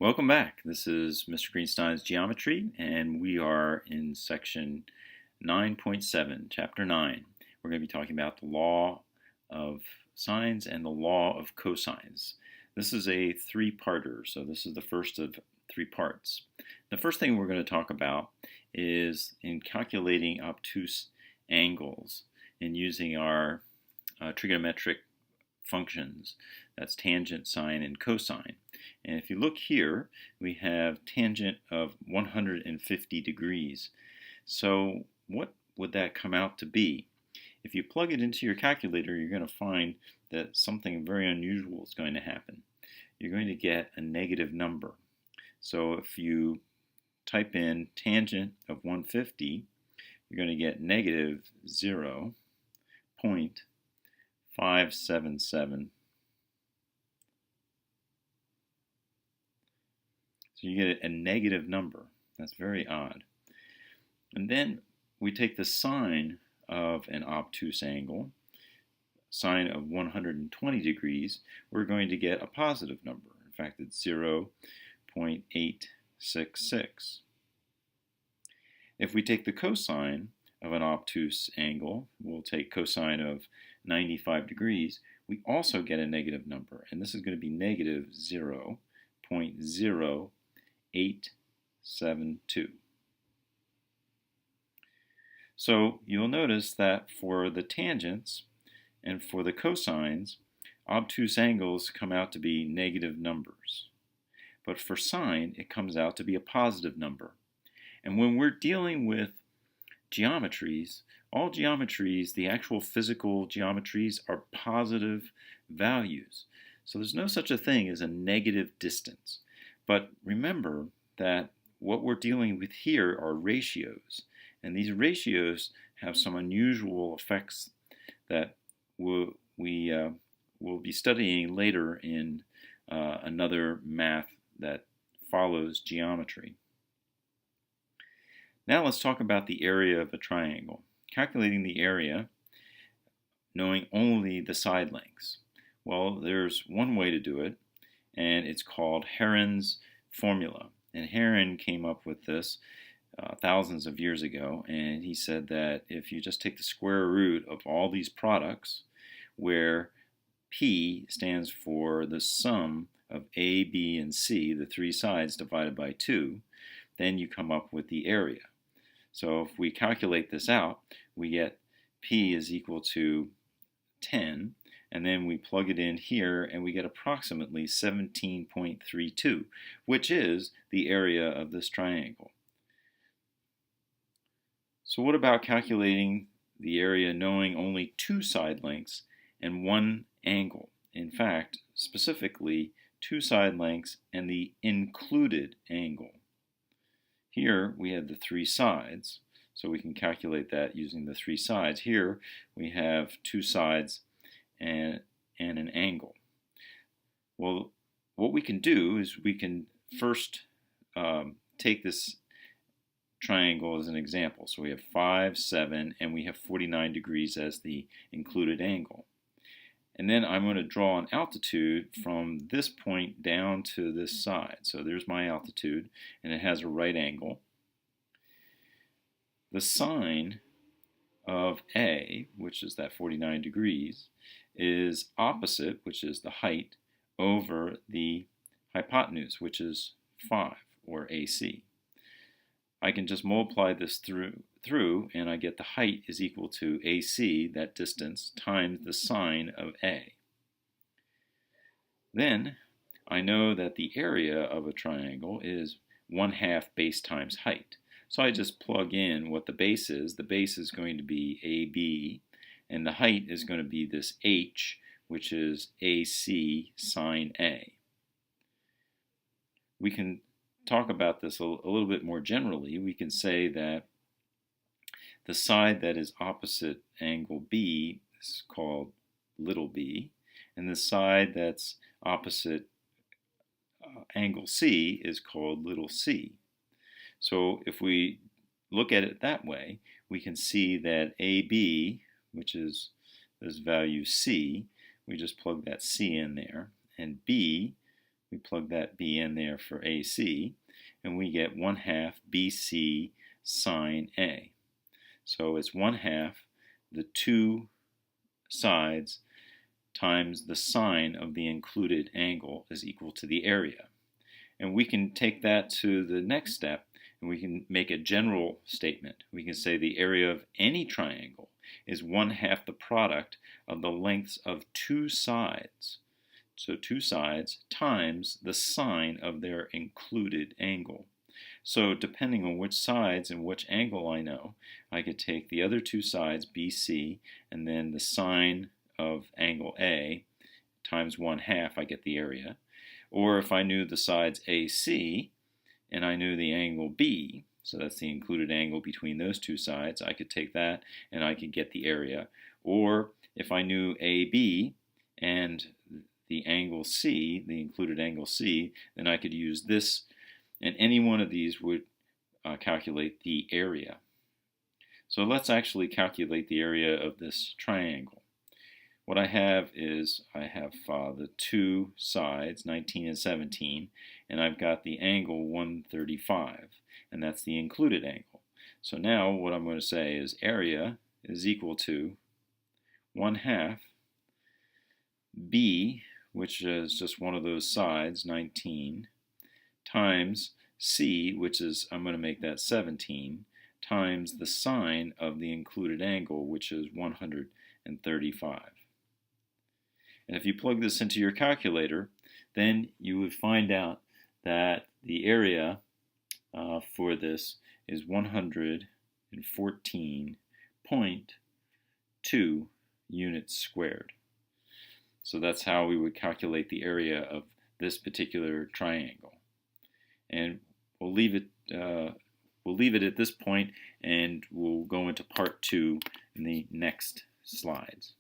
Welcome back. This is Mr. Greenstein's Geometry, and we are in section 9.7, chapter 9. We're going to be talking about the law of sines and the law of cosines. This is a three-parter, so this is the first of three parts. The first thing we're going to talk about is in calculating obtuse angles and using our trigonometric functions. That's tangent, sine, and cosine. And if you look here, we have tangent of 150 degrees. So what would that come out to be? If you plug it into your calculator, you're going to find that something very unusual is going to happen. You're going to get a negative number. So if you type in tangent of 150, you're going to get negative 0.577. So you get a negative number. That's very odd. And then we take the sine of an obtuse angle, sine of 120 degrees, we're going to get a positive number. In fact, it's 0.866. If we take the cosine of an obtuse angle, we'll take cosine of 95 degrees, we also get a negative number, and this is going to be negative 0.0872. So you'll notice that for the tangents and for the cosines, obtuse angles come out to be negative numbers. But for sine, it comes out to be a positive number. And when we're dealing with geometries, all geometries, the actual physical geometries, are positive values. So there's no such a thing as a negative distance. But remember that what we're dealing with here are ratios. And these ratios have some unusual effects that we'll be studying later in another math that follows geometry. Now let's talk about the area of a triangle. Calculating the area knowing only the side lengths. Well, there's one way to do it, and it's called Heron's formula. And Heron came up with this thousands of years ago, and he said that if you just take the square root of all these products, where P stands for the sum of A, B, and C, the three sides divided by 2, then you come up with the area. So if we calculate this out, we get P is equal to 10, and then we plug it in here and we get approximately 17.32, which is the area of this triangle. So what about calculating the area knowing only two side lengths and one angle? In fact, specifically, two side lengths and the included angle. Here we have the three sides, so we can calculate that using the three sides. Here we have two sides and an angle. Well, what we can do is we can first take this triangle as an example. So we have 5, 7, and we have 49 degrees as the included angle. And then I'm going to draw an altitude from this point down to this side. So there's my altitude, and it has a right angle. The sine of A, which is that 49 degrees, is opposite, which is the height, over the hypotenuse, which is 5, or AC. I can just multiply this through, and I get the height is equal to AC, that distance, times the sine of A. Then I know that the area of a triangle is 1/2 base times height. So I just plug in what the base is. The base is going to be AB, and the height is going to be this H, which is AC sine A. We can talk about this a little bit more generally. We can say that the side that is opposite angle B is called little b, and the side that's opposite angle C is called little c. So if we look at it that way, we can see that AB, which is this value C, we just plug that C in there, and B We plug that b in there for AC, and we get 1/2 BC sine A. So it's 1/2 the two sides times the sine of the included angle is equal to the area. And we can take that to the next step, and we can make a general statement. We can say the area of any triangle is 1/2 the product of the lengths of two sides. So two sides times the sine of their included angle. So depending on which sides and which angle I know, I could take the other two sides, BC, and then the sine of angle A times 1/2, I get the area. Or if I knew the sides AC and I knew the angle B, so that's the included angle between those two sides, I could take that and I could get the area. Or if I knew AB and the angle C, the included angle C, then I could use this, and any one of these would calculate the area. So let's actually calculate the area of this triangle. What I have is I have the two sides, 19 and 17, and I've got the angle 135, and that's the included angle. So now what I'm going to say is area is equal to 1/2 B, which is just one of those sides, 19, times C, which is, I'm going to make that 17, times the sine of the included angle, which is 135. And if you plug this into your calculator, then you would find out that the area for this is 114.2 units squared. So that's how we would calculate the area of this particular triangle. And we'll leave it at this point, and we'll go into part 2 in the next slides.